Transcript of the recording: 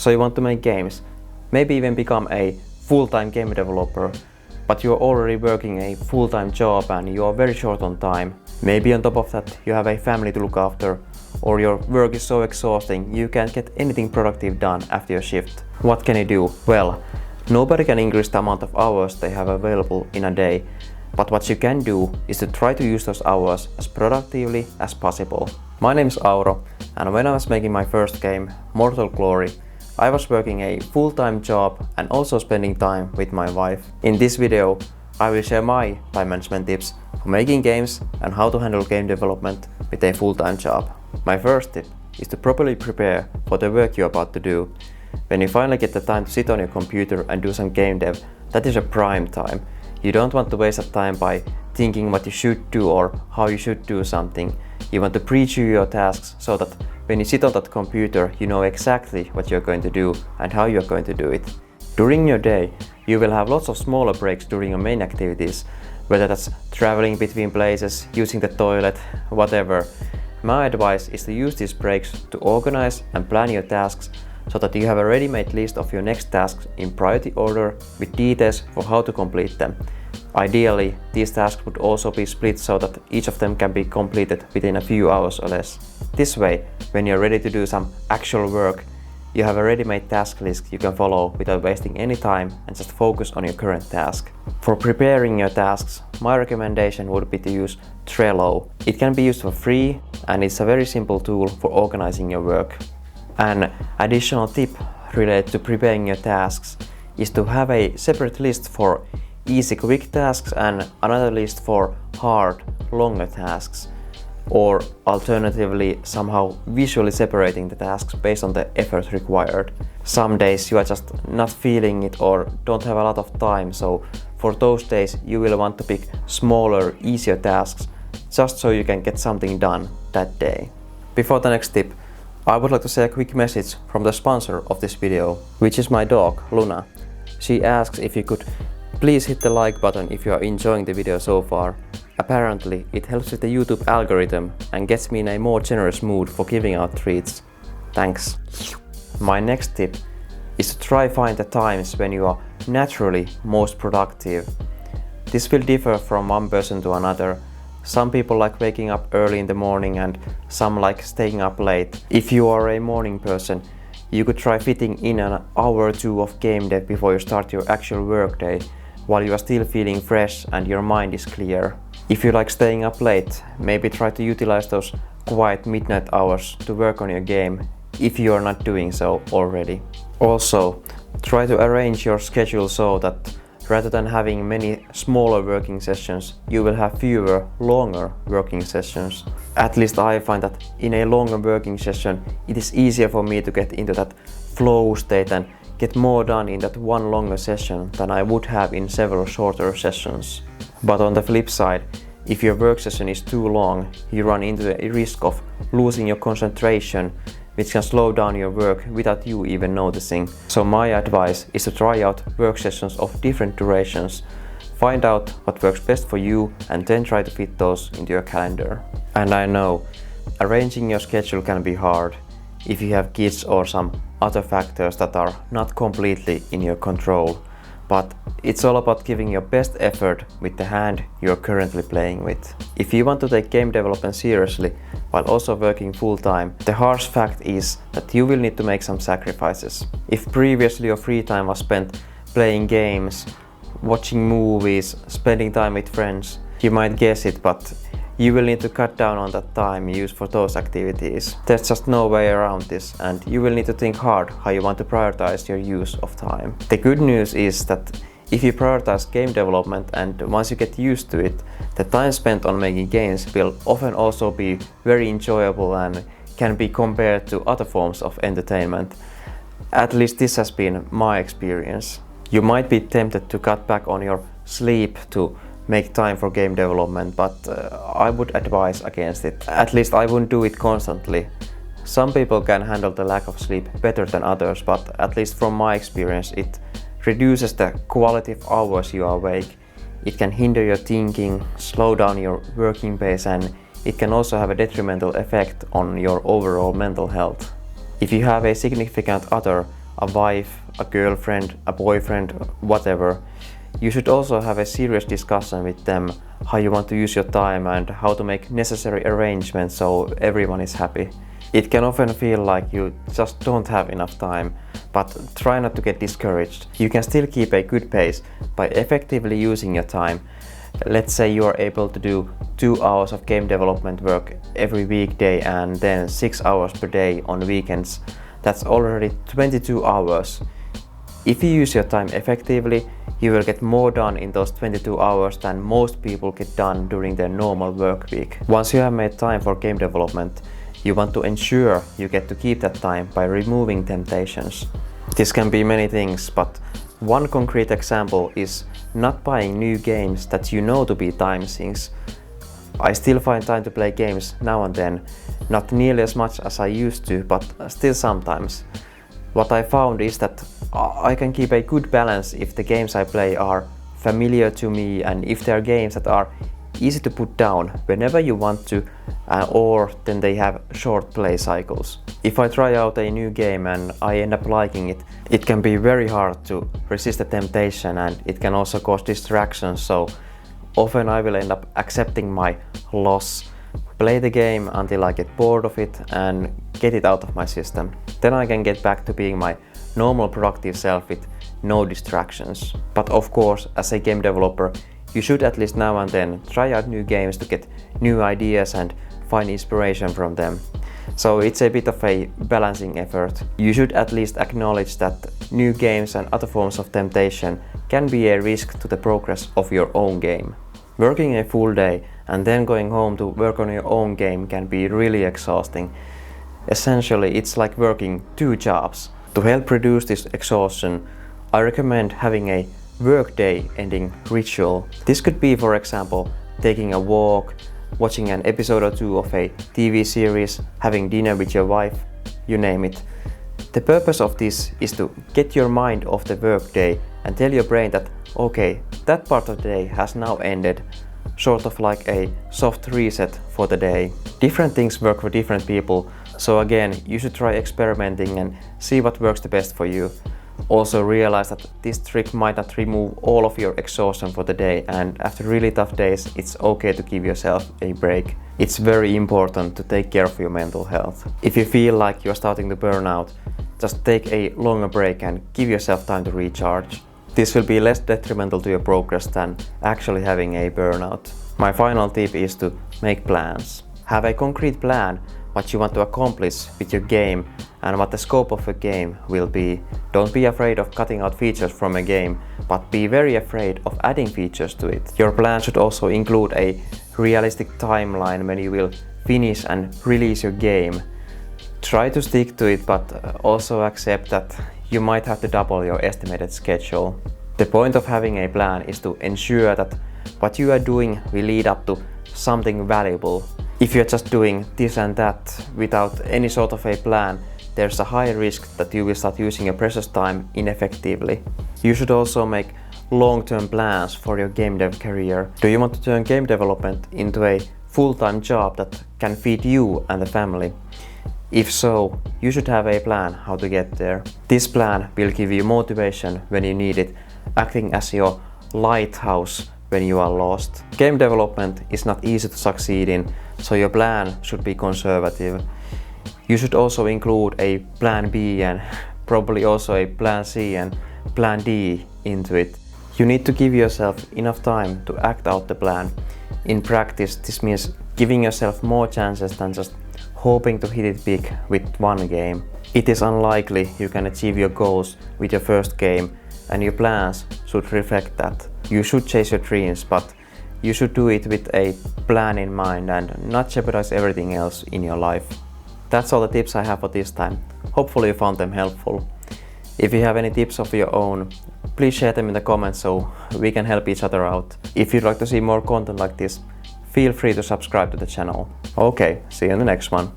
So you want to make games, maybe even become a full-time game developer, but you're already working a full-time job and you are very short on time. Maybe on top of that you have a family to look after, or your work is so exhausting you can't get anything productive done after your shift. What can you do? Well, nobody can increase the amount of hours they have available in a day, but what you can do is to try to use those hours as productively as possible. My name is Auro, and when I was making my first game, Mortal Glory, I was working a full-time job and also spending time with my wife. In this video, I will share my time management tips for making games and how to handle game development with a full-time job. My first tip is to properly prepare for the work you're about to do. When you finally get the time to sit on your computer and do some game dev, that is a prime time. You don't want to waste that time by thinking what you should do or how you should do something. You want to pre-chew your tasks so that when you sit on that computer, you know exactly what you're going to do and how you're going to do it. During your day, you will have lots of smaller breaks during your main activities, whether that's traveling between places, using the toilet, whatever. My advice is to use these breaks to organize and plan your tasks so that you have a ready-made list of your next tasks in priority order with details for how to complete them. Ideally, these tasks would also be split so that each of them can be completed within a few hours or less. This way, when you're ready to do some actual work, you have a ready-made task list you can follow without wasting any time and just focus on your current task. For preparing your tasks, my recommendation would be to use Trello. It can be used for free and it's a very simple tool for organizing your work. An additional tip related to preparing your tasks is to have a separate list for easy quick tasks and another list for hard, longer tasks. Or alternatively, somehow visually separating the tasks based on the effort required. Some days you are just not feeling it or don't have a lot of time, so for those days you will want to pick smaller, easier tasks just so you can get something done that day. Before the next tip, I would like to say a quick message from the sponsor of this video, which is my dog, Luna. She asks if you could please hit the like button if you are enjoying the video so far. Apparently, it helps with the YouTube algorithm and gets me in a more generous mood for giving out treats. Thanks. My next tip is to try find the times when you are naturally most productive. This will differ from one person to another. Some people like waking up early in the morning and some like staying up late. If you are a morning person, you could try fitting in an hour or two of game dev before you start your actual workday, while you are still feeling fresh and your mind is clear. If you like staying up late, maybe try to utilize those quiet midnight hours to work on your game, if you are not doing so already. Also, try to arrange your schedule so that rather than having many smaller working sessions, you will have fewer, longer working sessions. At least I find that in a longer working session, it is easier for me to get into that flow state and get more done in that one longer session than I would have in several shorter sessions. But on the flip side, if your work session is too long, you run into a risk of losing your concentration, which can slow down your work without you even noticing. So my advice is to try out work sessions of different durations, find out what works best for you and then try to fit those into your calendar. And I know, arranging your schedule can be hard if you have kids or some other factors that are not completely in your control. But it's all about giving your best effort with the hand you're currently playing with. If you want to take game development seriously while also working full-time, the harsh fact is that you will need to make some sacrifices. If previously your free time was spent playing games, watching movies, spending time with friends, you might guess it, but you will need to cut down on that time used for those activities. There's just no way around this, and you will need to think hard how you want to prioritize your use of time. The good news is that if you prioritize game development and once you get used to it, the time spent on making games will often also be very enjoyable and can be compared to other forms of entertainment. At least this has been my experience. You might be tempted to cut back on your sleep to make time for game development, but I would advise against it. At least I wouldn't do it constantly. Some people can handle the lack of sleep better than others, but at least from my experience, it reduces the quality of hours you are awake. It can hinder your thinking, slow down your working pace, and it can also have a detrimental effect on your overall mental health. If you have a significant other, a wife, a girlfriend, a boyfriend, whatever, you should also have a serious discussion with them how you want to use your time and how to make necessary arrangements so everyone is happy. It can often feel like you just don't have enough time, but try not to get discouraged. You can still keep a good pace by effectively using your time. Let's say you are able to do 2 hours of game development work every weekday and then 6 hours per day on weekends. That's already 22 hours. If you use your time effectively, you will get more done in those 22 hours than most people get done during their normal work week. Once you have made time for game development, you want to ensure you get to keep that time by removing temptations. This can be many things, but one concrete example is not buying new games that you know to be time sinks. I still find time to play games now and then, not nearly as much as I used to, but still sometimes. What I found is that I can keep a good balance if the games I play are familiar to me and if they are games that are easy to put down whenever you want to, or then they have short play cycles. If I try out a new game and I end up liking it, it can be very hard to resist the temptation and it can also cause distractions, so often I will end up accepting my loss, play the game until I get bored of it and get it out of my system. Then I can get back to being my normal productive self with no distractions. But of course, as a game developer, you should at least now and then try out new games to get new ideas and find inspiration from them. So it's a bit of a balancing effort. You should at least acknowledge that new games and other forms of temptation can be a risk to the progress of your own game. Working a full day and then going home to work on your own game can be really exhausting. Essentially, it's like working 2 jobs. To help reduce this exhaustion, I recommend having a workday ending ritual. This could be, for example, taking a walk, watching an episode or 2 of a TV series, having dinner with your wife, you name it. The purpose of this is to get your mind off the workday and tell your brain that, okay, that part of the day has now ended, sort of like a soft reset for the day. Different things work for different people, so again, you should try experimenting and see what works the best for you. Also realize that this trick might not remove all of your exhaustion for the day, and after really tough days, it's okay to give yourself a break. It's very important to take care of your mental health. If you feel like you're starting to burn out, just take a longer break and give yourself time to recharge. This will be less detrimental to your progress than actually having a burnout. My final tip is to make plans. Have a concrete plan what you want to accomplish with your game and what the scope of a game will be. Don't be afraid of cutting out features from a game, but be very afraid of adding features to it. Your plan should also include a realistic timeline when you will finish and release your game. Try to stick to it, but also accept that you might have to double your estimated schedule. The point of having a plan is to ensure that what you are doing will lead up to something valuable. If you're just doing this and that without any sort of a plan, there's a high risk that you will start using your precious time ineffectively. You should also make long-term plans for your game dev career. Do you want to turn game development into a full-time job that can feed you and the family? If so, you should have a plan how to get there. This plan will give you motivation when you need it, acting as your lighthouse when you are lost. Game development is not easy to succeed in, so your plan should be conservative. You should also include a plan B and probably also a plan C and plan D into it. You need to give yourself enough time to act out the plan. In practice, this means giving yourself more chances than just hoping to hit it big with one game. It is unlikely you can achieve your goals with your first game, and your plans should reflect that. You should chase your dreams, but you should do it with a plan in mind and not jeopardize everything else in your life. That's all the tips I have for this time. Hopefully you found them helpful. If you have any tips of your own, please share them in the comments so we can help each other out. If you'd like to see more content like this, feel free to subscribe to the channel. Okay, see you in the next one.